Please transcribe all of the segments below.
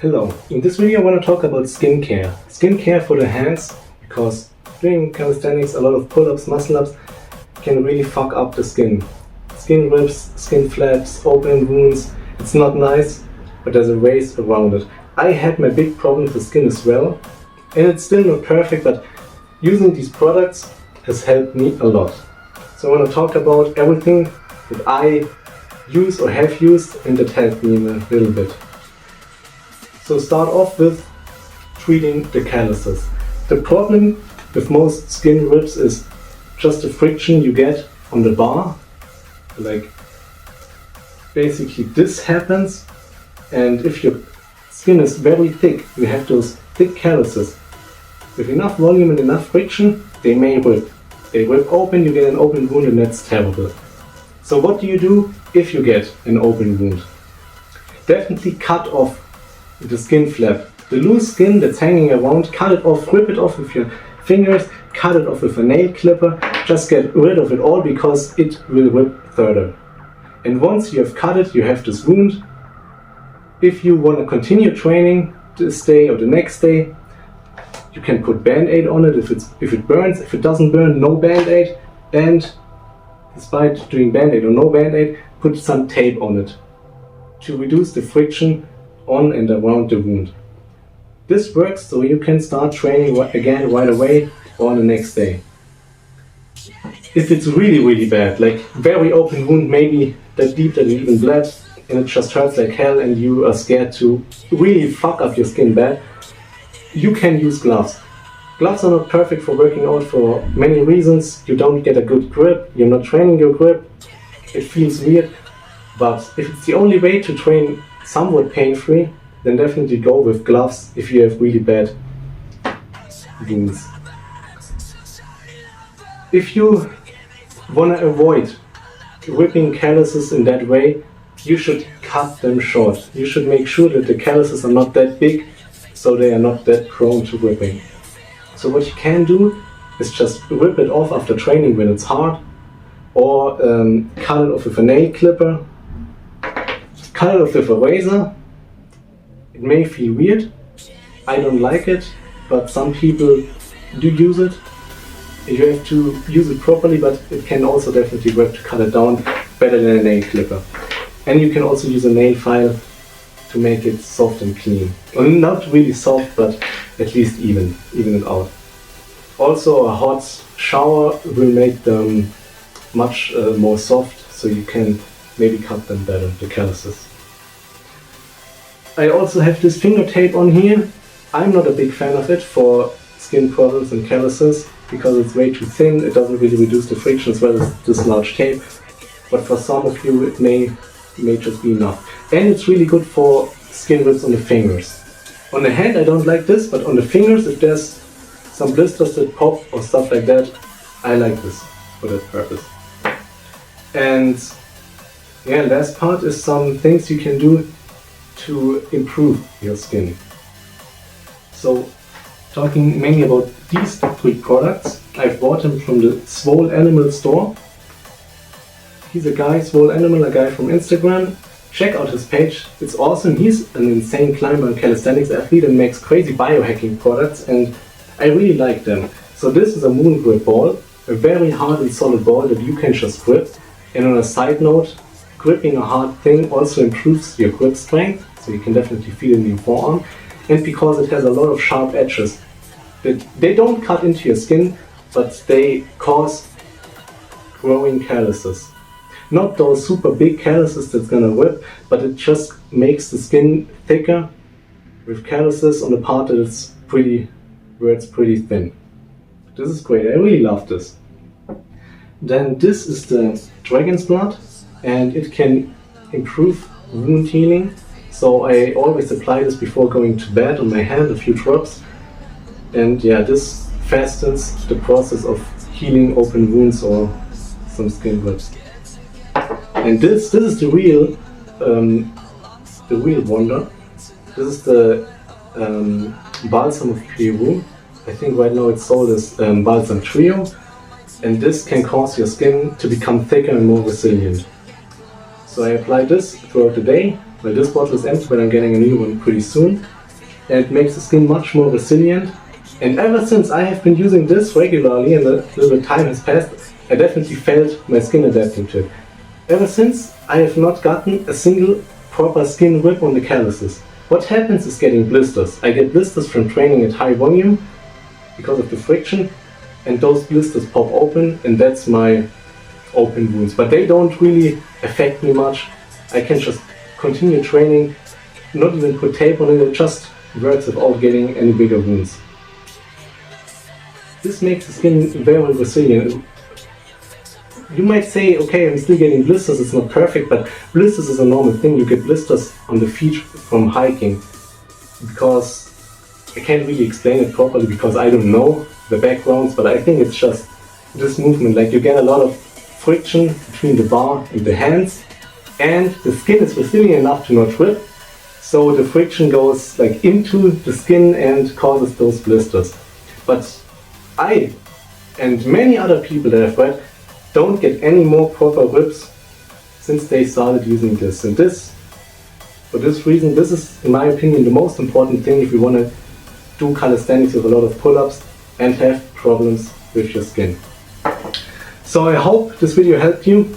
Hello, in this video I want to talk about skincare. Skincare for the hands, because doing calisthenics, a lot of pull-ups, muscle-ups can really fuck up the skin. Skin rips, skin flaps, open wounds, it's not nice, but there's a ways around it. I had my big problem with the skin as well, and it's still not perfect, but using these products has helped me a lot. So I want to talk about everything that I use or have used and that helped me a little bit. So start off with treating the calluses. The problem with most skin rips is just the friction you get on the bar. Like basically this happens, and if your skin is very thick, you have those thick calluses. With enough volume and enough friction, they may rip. They rip open, you get an open wound, and that's terrible. So what do you do if you get an open wound? Definitely cut off the skin flap. The loose skin that's hanging around, cut it off, rip it off with your fingers, cut it off with a nail clipper, just get rid of it all because it will rip further. And once you have cut it, you have this wound. If you want to continue training this day or the next day, you can put Band-Aid on it if it burns. If it doesn't burn, no Band-Aid. And despite doing Band-Aid or no Band-Aid, put some tape on it to reduce the friction on and around the wound. This works so you can start training again right away or the next day. If it's really bad, like very open wound, maybe that deep that it even bled and it just hurts like hell and you are scared to really fuck up your skin bad, you can use gloves. Gloves are not perfect for working out for many reasons. You don't get a good grip, you're not training your grip, it feels weird. But if it's the only way to train somewhat pain-free, then definitely go with gloves if you have really bad wounds. If you want to avoid ripping calluses in that way, you should cut them short. You should make sure that the calluses are not that big, so they are not that prone to ripping. So what you can do is just rip it off after training when it's hard, or cut it off with a nail clipper. Cut it off with a razor. It may feel weird, I don't like it, but some people do use it. You have to use it properly, but it can also definitely work to cut it down better than a nail clipper. And you can also use a nail file to make it soft and clean. Well, not really soft, but at least even it out. Also a hot shower will make them much more soft, so you can maybe cut them better, the calluses. I also have this finger tape on here. I'm not a big fan of it for skin problems and calluses because it's way too thin. It doesn't really reduce the friction as well as this large tape. But for some of you it may just be enough. And it's really good for skin rips on the fingers. On the hand I don't like this, but on the fingers, if there's some blisters that pop or stuff like that, I like this for that purpose. And yeah, last part is some things you can do to improve your skin. So talking mainly about these three products, I've bought them from the Swole Animal store. He's a guy, Swole Animal, a guy from Instagram. Check out his page, it's awesome. He's an insane climber and calisthenics athlete and makes crazy biohacking products, and I really like them. So this is a moon grip ball, a very hard and solid ball that you can just grip. And on a side note, gripping a hard thing also improves your grip strength, so you can definitely feel it in your forearm. And because it has a lot of sharp edges, they don't cut into your skin, but they cause growing calluses. Not those super big calluses that's gonna rip, but it just makes the skin thicker with calluses on the part that it's where it's pretty thin. This is great, I really love this. Then this is the Dragon's Blood, and it can improve wound healing. So I always apply this before going to bed on my hand, a few drops. And yeah, this fastens the process of healing open wounds or some skin rips. And this is the real wonder. This is the Balsam of Peru. I think right now it's sold as Balsam Trio. And this can cause your skin to become thicker and more resilient. So I apply this throughout the day, Well, this bottle is empty, but I'm getting a new one pretty soon. And it makes the skin much more resilient. And ever since I have been using this regularly and a little bit of time has passed, I definitely felt my skin adapting to it. Ever since, I have not gotten a single proper skin rip on the calluses. What happens is getting blisters. I get blisters from training at high volume because of the friction, and those blisters pop open, and that's my open wounds. But they don't really affect me much. I can just continue training, not even put tape on it, it just works without getting any bigger wounds. This makes the skin very resilient. You might say, okay, I'm still getting blisters, it's not perfect, but blisters is a normal thing. You get blisters on the feet from hiking, because I can't really explain it properly because I don't know the backgrounds, but I think it's just this movement. Like, you get a lot of friction between the bar and the hands, and the skin is resilient enough to not rip, so the friction goes like into the skin and causes those blisters. But I and many other people that I've read don't get any more proper rips since they started using this. And this, for this reason, this is, in my opinion, the most important thing if you want to do calisthenics with a lot of pull-ups and have problems with your skin. So I hope this video helped you.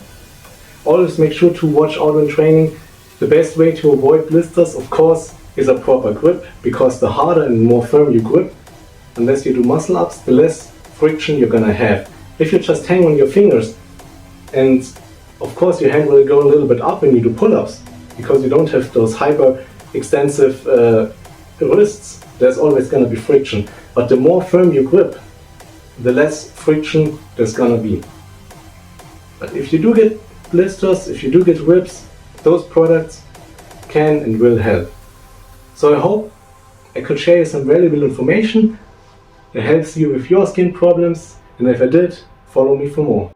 Always make sure to watch out when training. The best way to avoid blisters, of course, is a proper grip, because the harder and more firm you grip, unless you do muscle ups, the less friction you're gonna have. If you just hang on your fingers, and of course your hand will go a little bit up when you do pull-ups, because you don't have those hyper extensive wrists, there's always gonna be friction. But the more firm you grip, the less friction there's gonna be. But if you do get blisters, if you do get rips, those products can and will help. So I hope I could share you some valuable information that helps you with your skin problems, and if I did, follow me for more.